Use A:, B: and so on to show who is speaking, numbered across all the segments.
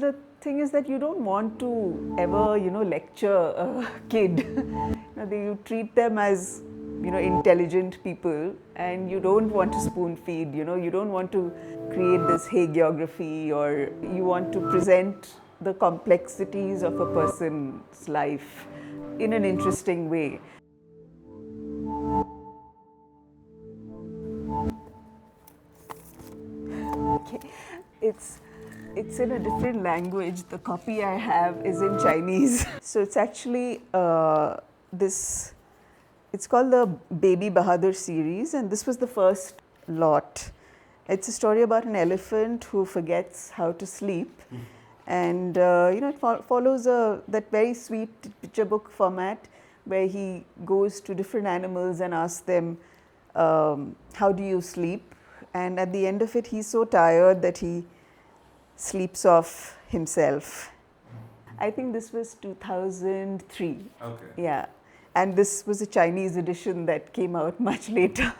A: The thing is that you don't want to ever, lecture a kid. You treat them as, intelligent people, and you don't want to spoon feed, you don't want to create this hagiography, or you want to present the complexities of a person's life in an interesting way. Okay. It's in a different language. The copy I have is in Chinese. So it's actually this. It's called the Baby Bahadur series, and this was the first lot. It's a story about an elephant who forgets how to sleep, and it follows that very sweet picture book format where he goes to different animals and asks them, "How do you sleep?" And at the end of it, he's so tired that he sleeps off himself. I think this was 2003.
B: Okay.
A: Yeah. And this was a Chinese edition that came out much later.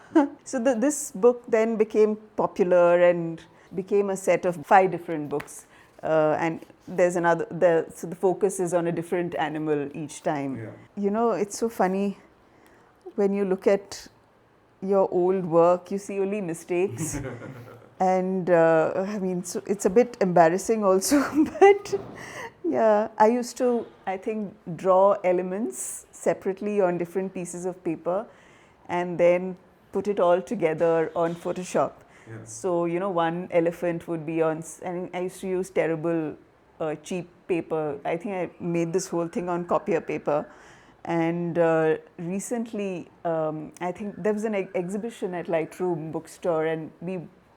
A: So this book then became popular and became a set of 5 different books. And there's another, so the focus is on a different animal each time.
B: Yeah.
A: It's so funny when you look at your old work, you see only mistakes. And so it's a bit embarrassing also, but yeah, I used to, I think, draw elements separately on different pieces of paper and then put it all together on Photoshop.
B: Yeah.
A: So, one elephant would be on, and I used to use terrible cheap paper. I think I made this whole thing on copier paper. And recently, I think there was an exhibition at Lightroom bookstore, and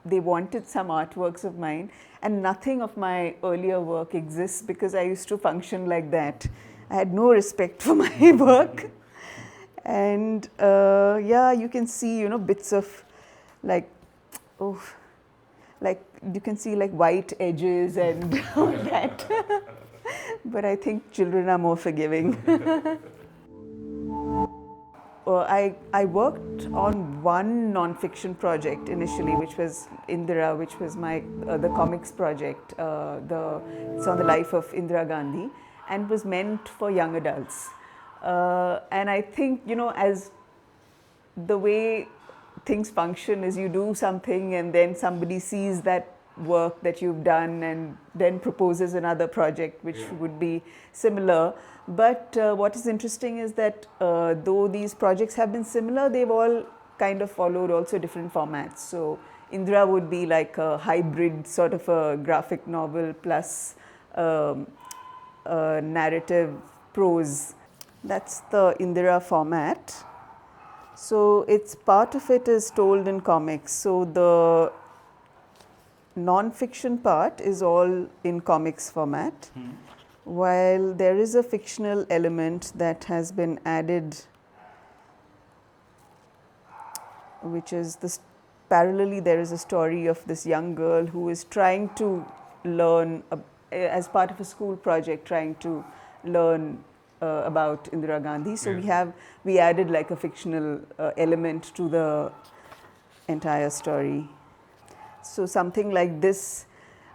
A: they wanted some artworks of mine, and nothing of my earlier work exists because I used to function like that. I had no respect for my work. And you can see, bits of like you can see like white edges and all that. But I think children are more forgiving. I worked on one non-fiction project initially, which was Indira, which was my the comics project. It's on the life of Indira Gandhi, and was meant for young adults. And I think, as the way things function is, you do something and then somebody sees that work that you've done and then proposes another project which would be similar. But what is interesting is that though these projects have been similar, they've all kind of followed also different formats. So Indira would be like a hybrid sort of a graphic novel plus narrative prose. That's the Indira format. So it's part of it is told in comics. So the non-fiction part is all in comics format, while there is a fictional element that has been added, which is this. Parallelly, there is a story of this young girl who is trying to learn, as part of a school project, trying to learn about Indira Gandhi. So we added like a fictional element to the entire story. So something like this,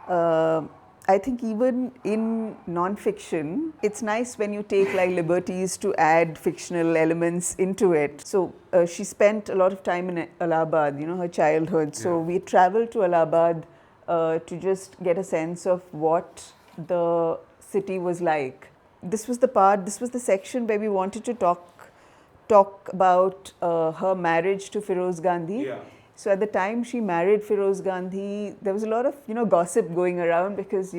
A: I think even in non-fiction, it's nice when you take like liberties to add fictional elements into it. So she spent a lot of time in Allahabad, her childhood. So we traveled to Allahabad to just get a sense of what the city was like. This was the section where we wanted to talk about her marriage to Feroz Gandhi.
B: Yeah.
A: So at the time she married Feroz Gandhi, there was a lot of gossip going around because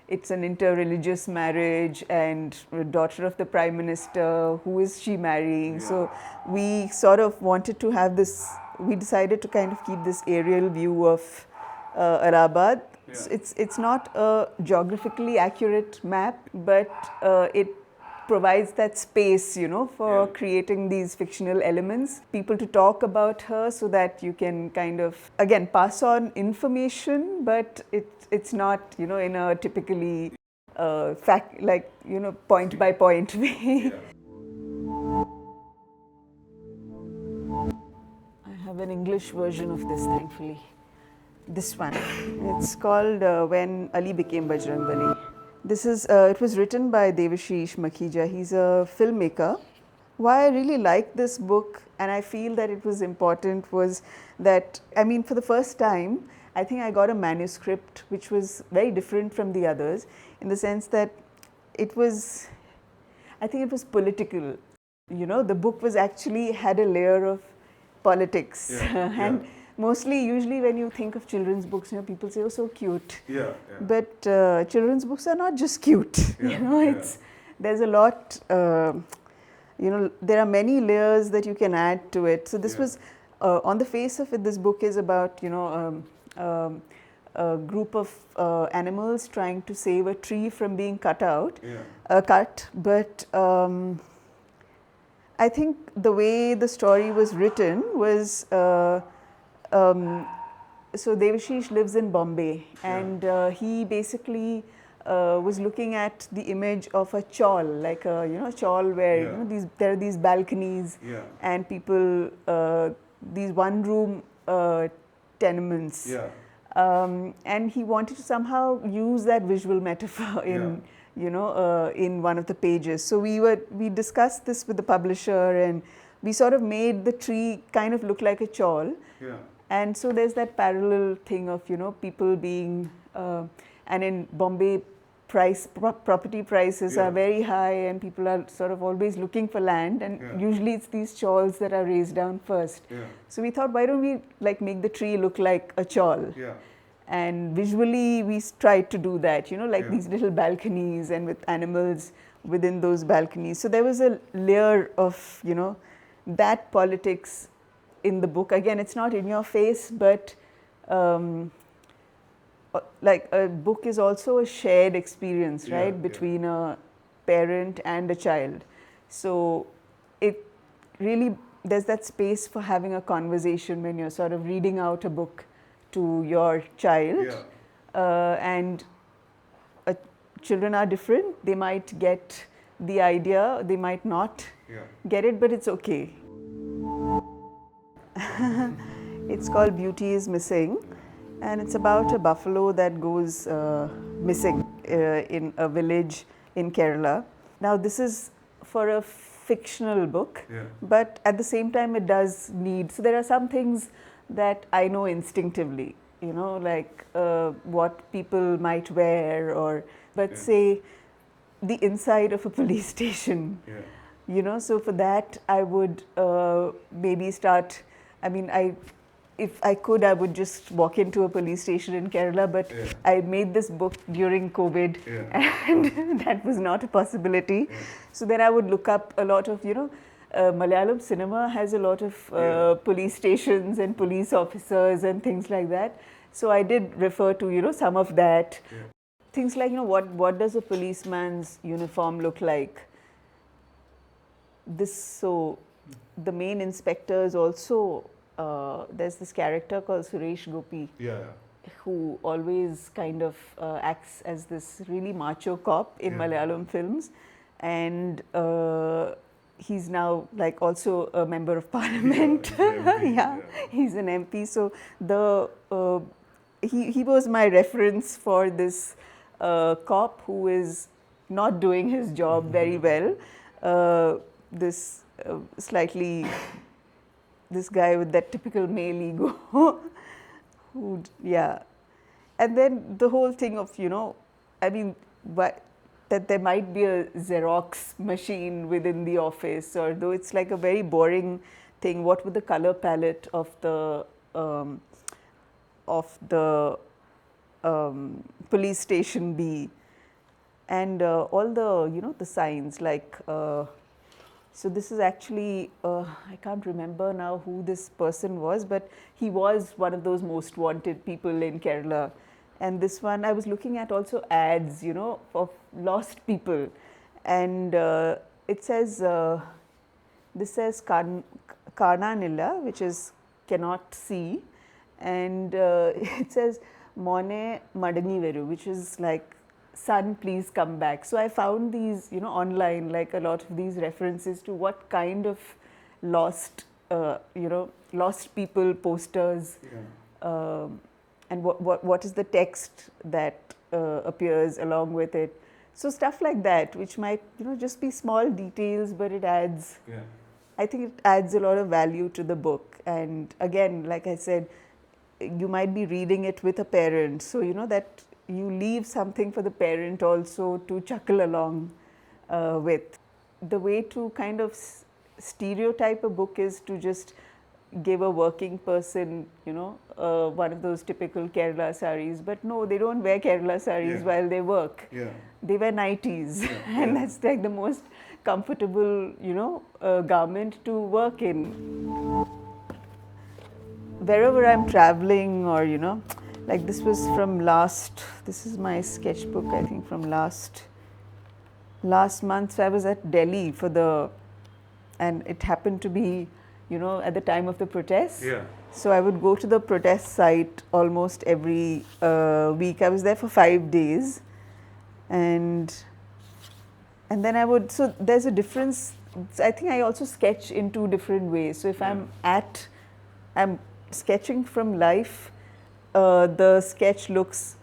A: it's an inter-religious marriage and daughter of the Prime Minister. Who is she marrying?
B: Yeah.
A: So we sort of wanted to have this. We decided to kind of keep this aerial view of Allahabad.
B: Yeah.
A: It's not a geographically accurate map, but it provides that space, for creating these fictional elements, people to talk about her so that you can kind of, again, pass on information, but it's not, in a typically point by point way. I have an English version of this, thankfully. this one. It's called When Ali Became Bajrangbali. This is, it was written by Devashish Makhija. He's a filmmaker. Why I really liked this book and I feel that it was important was that, I mean, for the first time, I think I got a manuscript which was very different from the others in the sense that it was, I think it was political. You know, the book was actually had a layer of politics. And mostly, usually when you think of children's books, you know, people say, oh, so cute. But children's books are not just cute. You know, it's, there's a lot, you know, there are many layers that you can add to it. So this was, on the face of it, this book is about, you know, a group of animals trying to save a tree from being cut out, cut. But I think the way the story was written was, so Devashish lives in Bombay, and he basically was looking at the image of a chawl, like a, you know, chawl where you know, there are these balconies and people, these one-room tenements. And he wanted to somehow use that visual metaphor in, you know, in one of the pages. So we discussed this with the publisher, and we sort of made the tree kind of look like a chawl. And so there's that parallel thing of, you know, people being, and in Bombay, property prices are very high, and people are sort of always looking for land, and usually it's these chawls that are raised down first. So we thought, why don't we like make the tree look like a chawl? And visually we tried to do that, you know, like these little balconies and with animals within those balconies. So there was a layer of, you know, that politics in the book. Again, it's not in your face, but like a book is also a shared experience, right, between a parent and a child. So it really, there's that space for having a conversation when you're sort of reading out a book to your child. And children are different. They might get the idea, they might not get it, but it's okay. It's called Beauty is Missing. And it's about a buffalo that goes missing in a village in Kerala. Now, this is for a fictional book, but at the same time, it does need. So, there are some things that I know instinctively, you know, like what people might wear, or, but say, the inside of a police station, you know. So, for that, I would maybe start, I mean, if I could, I would just walk into a police station in Kerala, but I made this book during COVID, and that was not a possibility. So then I would look up a lot of, you know, Malayalam cinema has a lot of police stations and police officers and things like that. So I did refer to, you know, some of that. Things like, you know, what does a policeman's uniform look like? So the main inspector is also, there's this character called Suresh Gopi, who always kind of acts as this really macho cop in Malayalam films, and he's now like also a member of parliament. He's an MP. So he was my reference for this cop who is not doing his job very well. This slightly. This guy with that typical male ego, who, and then the whole thing of, you know, I mean, that there might be a Xerox machine within the office, or though it's like a very boring thing, what would the color palette of the police station be? And all the, you know, the signs like, so this is actually, I can't remember now who this person was, but he was one of those most wanted people in Kerala. And this one, I was looking at also ads, you know, of lost people. And it says, this says Karnanilla, which is cannot see. And it says Mone Madangi Veru, which is like, son, please come back. So I found these, you know, online, like a lot of these references to what kind of lost, you know, lost people posters and what is the text that appears along with it. So stuff like that, which might just be small details, but it adds.
B: Yeah.
A: I think it adds a lot of value to the book. And again, like I said, you might be reading it with a parent, so that you leave something for the parent also to chuckle along with. The way to kind of stereotype a book is to just give a working person, one of those typical Kerala saris. But no, they don't wear Kerala saris while they work.
B: Yeah.
A: They wear nighties, and that's like the most comfortable, garment to work in. Wherever I'm traveling, or like this was from this is my sketchbook, I think from last month. So I was at Delhi and it happened to be, at the time of the protests.
B: Yeah.
A: So I would go to the protest site almost every week. I was there for 5 days, and then I would. So there's a difference. I think I also sketch in 2 different ways. So if I'm sketching from life, the sketch looks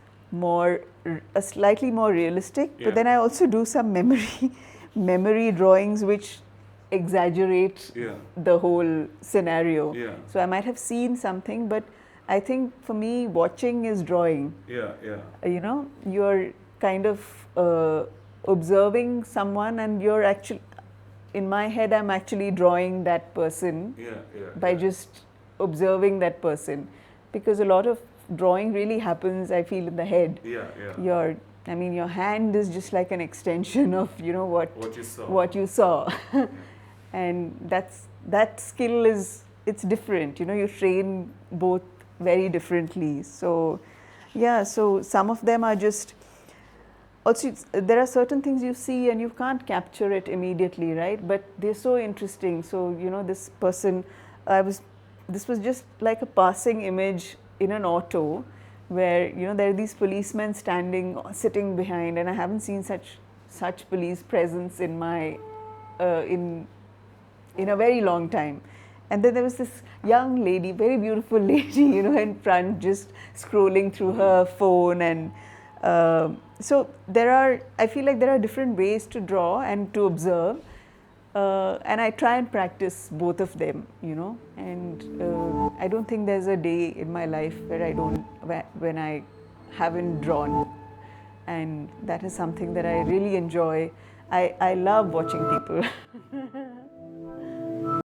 A: slightly more realistic.
B: Yeah.
A: But then I also do some memory drawings which exaggerate the whole scenario.
B: Yeah.
A: So I might have seen something, but I think for me, watching is drawing.
B: Yeah.
A: You're kind of observing someone, and you're actually, in my head, I'm actually drawing that person by just observing that person, because a lot of drawing really happens, I feel, in the head. Your hand is just like an extension of what you saw. And that skill it's different. You train both very differently. So so some of them are just. Also, there are certain things you see and you can't capture it immediately, right? But they're so interesting. So this person, this was just like a passing image in an auto, where there are these policemen sitting behind, and I haven't seen such police presence in my in a very long time. And then there was this young lady, very beautiful lady, in front, just scrolling through her phone. And so I feel like there are different ways to draw and to observe. And I try and practice both of them, and I don't think there's a day in my life when I haven't drawn. And that is something that I really enjoy. I love watching people.